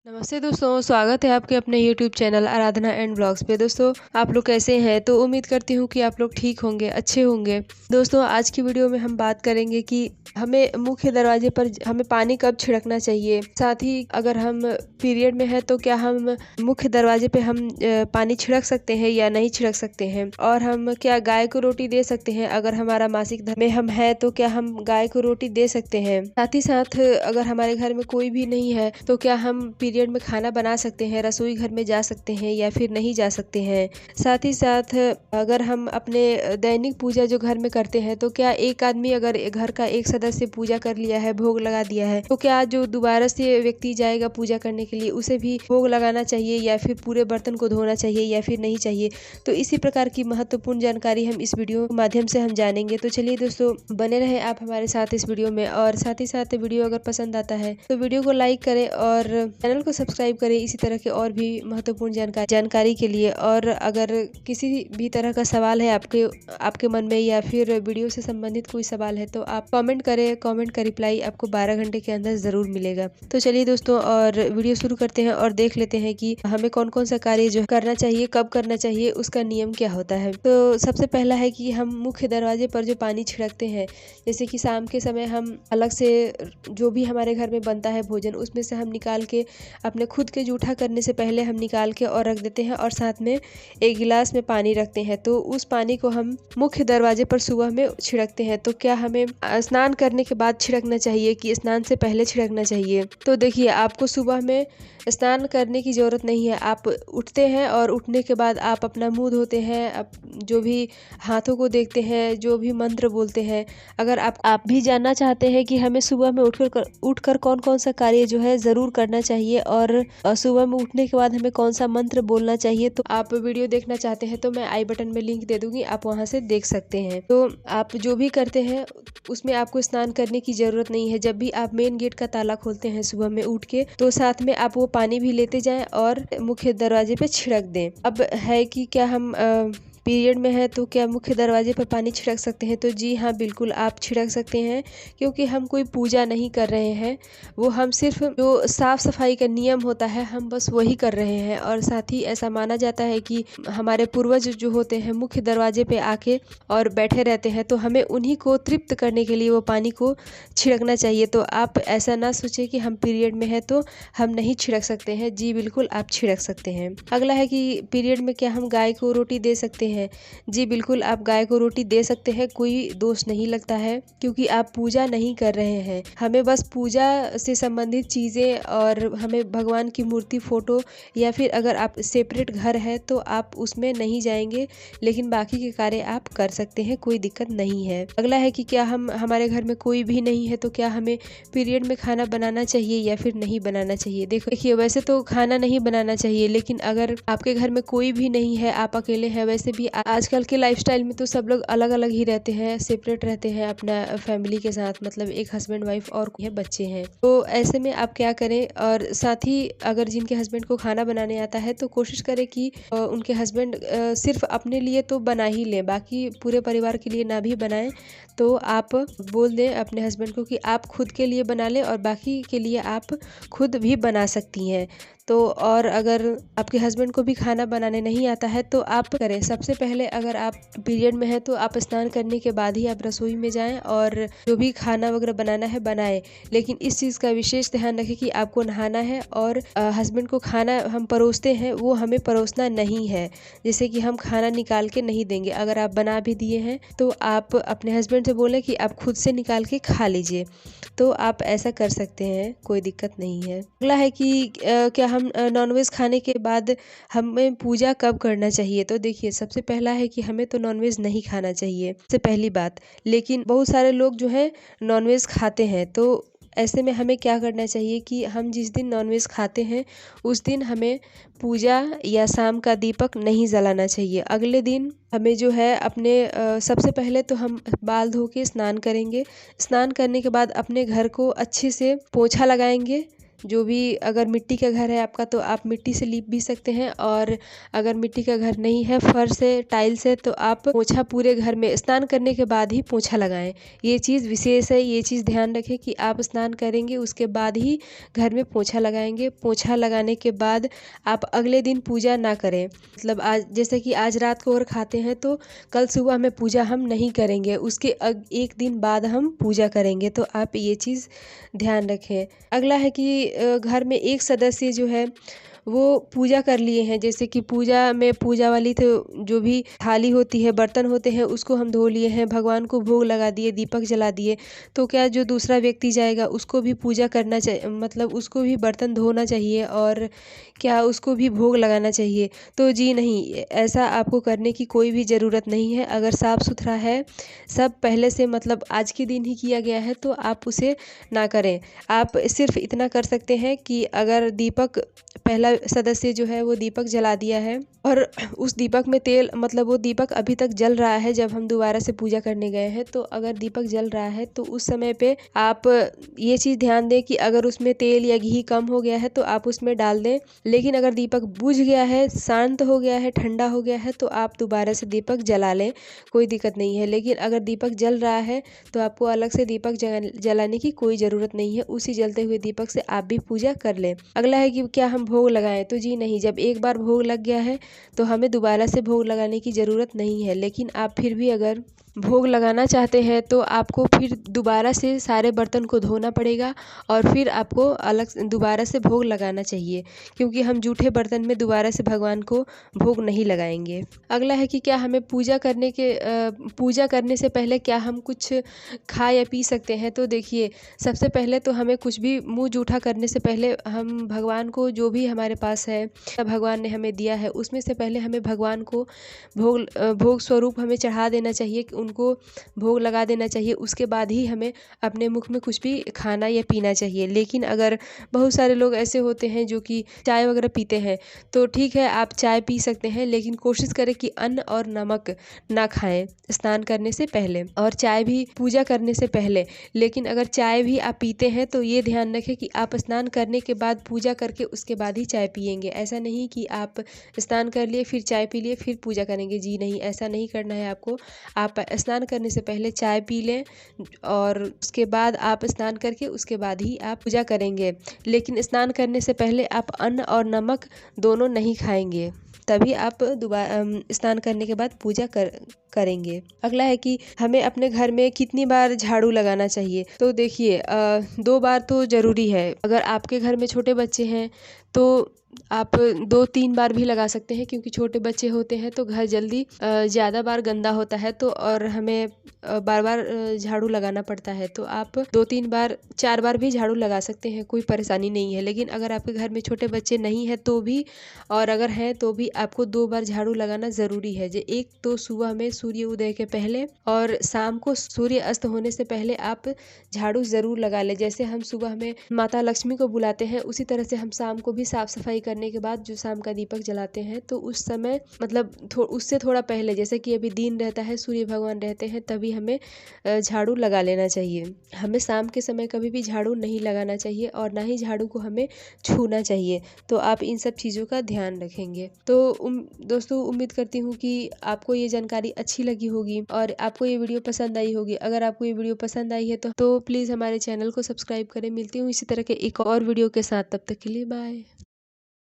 नमस्ते दोस्तों, स्वागत है आपके अपने YouTube channel Aradhana and blogs पे। दोस्तों, आप लोग कैसे हैं? तो उम्मीद करती हूँ कि आप लोग ठीक होंगे, अच्छे होंगे। दोस्तों, आज की वीडियो में हम बात करेंगे कि हमें मुख्य दरवाजे पर हमें पानी कब छिड़कना चाहिए। साथ ही अगर हम पीरियड में है तो क्या हम मुख्य दरवाजे पे हम पानी छिड़क सकते हैं या नहीं छिड़क सकते हैं, और हम क्या गाय को रोटी दे सकते हैं। अगर हमारा मासिक धर्म में हम है तो क्या हम गाय को रोटी दे सकते हैं। साथ ही साथ अगर हमारे घर में कोई भी नहीं है तो क्या हम पीरियड में खाना बना सकते हैं, रसोई घर में जा सकते हैं या फिर नहीं जा सकते हैं। साथ ही साथ अगर हम अपने दैनिक पूजा जो घर में करते हैं तो क्या एक आदमी अगर घर का एक सदस्य पूजा कर लिया है, भोग लगा दिया है, तो क्या जो दोबारा से व्यक्ति जाएगा पूजा करने के लिए उसे भी भोग लगाना चाहिए या फिर पूरे बर्तन को धोना चाहिए या फिर नहीं चाहिए। तो इसी प्रकार की महत्वपूर्ण जानकारी हम इस वीडियो के माध्यम से हम जानेंगे। तो चलिए दोस्तों, बने रहे आप हमारे साथ इस वीडियो में, और साथ ही साथ वीडियो अगर पसंद आता है तो वीडियो को लाइक करें और चैनल को सब्सक्राइब करें इसी तरह के और भी महत्वपूर्ण जानकारी के लिए। और अगर किसी भी तरह का सवाल है आपके मन में या फिर वीडियो से संबंधित कोई सवाल है तो आप कमेंट करें। कमेंट का रिप्लाई आपको 12 घंटे के अंदर जरूर मिलेगा। तो चलिए दोस्तों, और वीडियो शुरू करते हैं और देख लेते हैं कि हमें कौन कौन सा कार्य जो करना चाहिए, कब करना चाहिए, उसका नियम क्या होता है। तो सबसे पहला है कि हम मुख्य दरवाजे पर जो पानी छिड़कते हैं, जैसे कि शाम के समय हम अलग से जो भी हमारे घर में बनता है भोजन, उसमें से हम निकाल के अपने खुद के जूठा करने से पहले हम निकाल के और रख देते हैं, और साथ में एक गिलास में पानी रखते हैं। तो उस पानी को हम मुख्य दरवाजे पर सुबह में छिड़कते हैं। तो क्या हमें स्नान करने के बाद छिड़कना चाहिए कि स्नान से पहले छिड़कना चाहिए? तो देखिए, आपको सुबह में स्नान करने की ज़रूरत नहीं है। आप उठते हैं और उठने के बाद आप अपना मुंह धोते हैं, जो भी हाथों को देखते हैं, जो भी मंत्र बोलते हैं। अगर आप भी जानना चाहते हैं कि हमें सुबह में उठकर कौन कौन सा कार्य जो है ज़रूर करना चाहिए और सुबह में उठने के बाद हमें कौन सा मंत्र बोलना चाहिए, तो आप वीडियो देखना चाहते हैं तो मैं आई बटन में लिंक दे दूंगी, आप वहां से देख सकते हैं। तो आप जो भी करते हैं उसमें आपको स्नान करने की जरूरत नहीं है। जब भी आप मेन गेट का ताला खोलते हैं सुबह में उठ के, तो साथ में आप वो पानी भी लेते जाएं और मुख्य दरवाजे पे छिड़क दें। अब है कि क्या हम पीरियड में है तो क्या मुख्य दरवाजे पर पानी छिड़क सकते हैं? तो जी हाँ, बिल्कुल आप छिड़क सकते हैं, क्योंकि हम कोई पूजा नहीं कर रहे हैं। वो हम सिर्फ जो साफ सफाई का नियम होता है हम बस वही कर रहे हैं। और साथ ही ऐसा माना जाता है कि हमारे पूर्वज जो होते हैं मुख्य दरवाजे पे आके और बैठे रहते हैं, तो हमें उन्हीं को तृप्त करने के लिए वो पानी को छिड़कना चाहिए। तो आप ऐसा ना सोचे कि हम पीरियड में है तो हम नहीं छिड़क सकते हैं। जी बिल्कुल, आप छिड़क सकते हैं। अगला है कि पीरियड में क्या हम गाय को रोटी दे सकते हैं? जी बिल्कुल, आप गाय को रोटी दे सकते हैं, कोई दोष नहीं लगता है, क्योंकि आप पूजा नहीं कर रहे हैं। हमें बस पूजा से संबंधित चीज़ें और हमें भगवान की मूर्ति, फोटो, या फिर अगर आप सेपरेट घर है तो आप उसमें नहीं जाएंगे, लेकिन बाकी के कार्य आप कर सकते हैं, कोई दिक्कत नहीं है। अगला है कि क्या हमारे घर में कोई भी नहीं है तो क्या हमें पीरियड में खाना बनाना चाहिए या फिर नहीं बनाना चाहिए? देखिए, वैसे तो खाना नहीं बनाना चाहिए, लेकिन अगर आपके घर में कोई भी नहीं है, आप अकेले हैं, वैसे भी आजकल के लाइफस्टाइल में तो सब लोग अलग अलग ही रहते हैं, सेपरेट रहते हैं अपना फैमिली के साथ, मतलब एक हस्बैंड वाइफ और बच्चे हैं। तो ऐसे में आप क्या करें, और साथ ही अगर जिनके हस्बैंड को खाना बनाने आता है तो कोशिश करें कि उनके हस्बैंड सिर्फ अपने लिए तो बना ही लें, बाकी पूरे परिवार के लिए ना भी बनाएं। तो आप बोल दें अपने हस्बैंड को कि आप खुद के लिए बना लें और बाकी के लिए आप खुद भी बना सकती हैं। तो और अगर आपके हस्बैंड को भी खाना बनाने नहीं आता है तो आप करें, सबसे पहले अगर आप पीरियड में है तो आप स्नान करने के बाद ही आप रसोई में जाएं और जो भी खाना वगैरह बनाना है बनाएं। लेकिन इस चीज़ का विशेष ध्यान रखें कि आपको नहाना है, और हस्बैंड को खाना हम परोसते हैं वो हमें परोसना नहीं है। जैसे कि हम खाना निकाल के नहीं देंगे। अगर आप बना भी दिए हैं तो आप अपने हस्बैंड से बोलें कि आप खुद से निकाल के खा लीजिए। तो आप ऐसा कर सकते हैं, कोई दिक्कत नहीं है। अगला है कि क्या हम नॉनवेज खाने के बाद हमें पूजा कब करना चाहिए? तो देखिए, सबसे पहला है कि हमें तो नॉनवेज नहीं खाना चाहिए, सबसे पहली बात। लेकिन बहुत सारे लोग जो है नॉनवेज खाते हैं, तो ऐसे में हमें क्या करना चाहिए कि हम जिस दिन नॉनवेज खाते हैं उस दिन हमें पूजा या शाम का दीपक नहीं जलाना चाहिए। अगले दिन हमें जो है अपने सबसे पहले तो हम बाल धो के स्नान करेंगे। स्नान करने के बाद अपने घर को अच्छे से पोछा लगाएंगे, जो भी अगर मिट्टी का घर है आपका तो आप मिट्टी से लीप भी सकते हैं, और अगर मिट्टी का घर नहीं है, फर्श है, टाइल्स है, तो आप पोछा पूरे घर में स्नान करने के बाद ही पोछा लगाएं। ये चीज़ विशेष है, ये चीज़ ध्यान रखें कि आप स्नान करेंगे उसके बाद ही घर में पोछा लगाएंगे। पोछा लगाने के बाद आप अगले दिन पूजा ना करें, मतलब आज जैसे कि आज रात को और खाते हैं तो कल सुबह में पूजा हम नहीं करेंगे, उसके एक दिन बाद हम पूजा करेंगे। तो आप ये चीज़ ध्यान रखें। अगला है कि घर में एक सदस्य जो है वो पूजा कर लिए हैं, जैसे कि पूजा में पूजा वाली तो जो भी थाली होती है, बर्तन होते हैं, उसको हम धो लिए हैं, भगवान को भोग लगा दिए, दीपक जला दिए, तो क्या जो दूसरा व्यक्ति जाएगा उसको भी पूजा करना चाहिए, मतलब उसको भी बर्तन धोना चाहिए और क्या उसको भी भोग लगाना चाहिए? तो जी नहीं, ऐसा आपको करने की कोई भी ज़रूरत नहीं है। अगर साफ़ सुथरा है, सब पहले से मतलब आज के दिन ही किया गया है, तो आप उसे ना करें। आप सिर्फ इतना कर सकते हैं कि अगर दीपक पहला सदस्य जो है वो दीपक जला दिया है और उस दीपक में तेल, मतलब वो दीपक अभी तक जल रहा है जब हम दोबारा से पूजा करने गए हैं, तो अगर दीपक जल रहा है तो उस समय पे आप ये चीज़ ध्यान दें कि अगर उसमें तेल या घी कम हो गया है तो आप उसमें डाल दें। लेकिन अगर दीपक बुझ गया है, शांत हो गया है, ठंडा हो गया है, तो आप दोबारा से दीपक जला लें, कोई दिक्कत नहीं है। लेकिन अगर दीपक जल रहा है तो आपको अलग से दीपक जलाने की कोई ज़रूरत नहीं है, उसी जलते हुए दीपक से आप भी पूजा कर लें। अगला है कि क्या हम भोग लगाएं? तो जी नहीं, जब एक बार भोग लग गया है तो हमें दोबारा से भोग लगाने की ज़रूरत नहीं है। लेकिन आप फिर भी अगर भोग लगाना चाहते हैं तो आपको फिर दोबारा से सारे बर्तन को धोना पड़ेगा और फिर आपको अलग दोबारा से भोग लगाना चाहिए, क्योंकि हम जूठे बर्तन में दोबारा से भगवान को भोग नहीं लगाएंगे। अगला है कि क्या हमें पूजा करने से पहले क्या हम कुछ खा या पी सकते हैं? तो देखिए, सबसे पहले तो हमें कुछ भी मुँह जूठा करने से पहले हम भगवान को जो भी हमारे पास है, भगवान ने हमें दिया है, उसमें से पहले हमें भगवान को भोग स्वरूप हमें चढ़ा देना चाहिए, उनको भोग लगा देना चाहिए। उसके बाद ही हमें अपने मुख में कुछ भी खाना या पीना चाहिए। लेकिन अगर बहुत सारे लोग ऐसे होते हैं जो कि चाय वगैरह पीते हैं, तो ठीक है, आप चाय पी सकते हैं, लेकिन कोशिश करें कि अन्न और नमक ना खाएं स्नान करने से पहले, और चाय भी पूजा करने से पहले। लेकिन अगर चाय भी आप पीते हैं तो ये ध्यान रखें कि आप स्नान करने के बाद पूजा करके उसके बाद ही चाय पिएंगे। ऐसा नहीं कि आप स्नान कर लिए फिर चाय पी लिए फिर पूजा करेंगे, जी नहीं, ऐसा नहीं करना है आपको। आप स्नान करने से पहले चाय पी लें और उसके बाद आप स्नान करके उसके बाद ही आप पूजा करेंगे। लेकिन स्नान करने से पहले आप अन्न और नमक दोनों नहीं खाएंगे, तभी आप दोबारा स्नान करने के बाद पूजा करेंगे। अगला है कि हमें अपने घर में कितनी बार झाड़ू लगाना चाहिए? तो देखिए, 2 बार तो ज़रूरी है। अगर आपके घर में छोटे बच्चे हैं तो आप 2-3 बार भी लगा सकते हैं, क्योंकि छोटे बच्चे होते हैं तो घर जल्दी ज़्यादा बार गंदा होता है, तो और हमें बार-बार झाड़ू लगाना पड़ता है। तो आप 2-3 बार 4 बार भी झाड़ू लगा सकते हैं, कोई परेशानी नहीं है। लेकिन अगर आपके घर में छोटे बच्चे नहीं हैं तो भी, और अगर हैं तो भी आपको 2 बार झाड़ू लगाना ज़रूरी है। एक तो सुबह में सूर्य उदय के पहले और शाम को सूर्य अस्त होने से पहले आप झाड़ू ज़रूर लगा लें। जैसे हम सुबह में माता लक्ष्मी को बुलाते हैं, उसी तरह से हम शाम को भी साफ सफाई करने के बाद जो शाम का दीपक जलाते हैं, तो उस समय मतलब उससे थोड़ा पहले, जैसे कि अभी दिन रहता है, सूर्य भगवान रहते हैं, तभी हमें झाड़ू लगा लेना चाहिए। हमें शाम के समय कभी भी झाड़ू नहीं लगाना चाहिए और ना ही झाड़ू को हमें छूना चाहिए। तो आप इन सब चीज़ों का ध्यान रखेंगे। तो दोस्तों, उम्मीद करती हूँ कि आपको ये जानकारी अच्छी लगी होगी और आपको ये वीडियो पसंद आई होगी। अगर आपको ये वीडियो पसंद आई है तो प्लीज़ हमारे चैनल को सब्सक्राइब करें। मिलती हूँ इसी तरह के एक और वीडियो के साथ, तब तक के लिए बाय।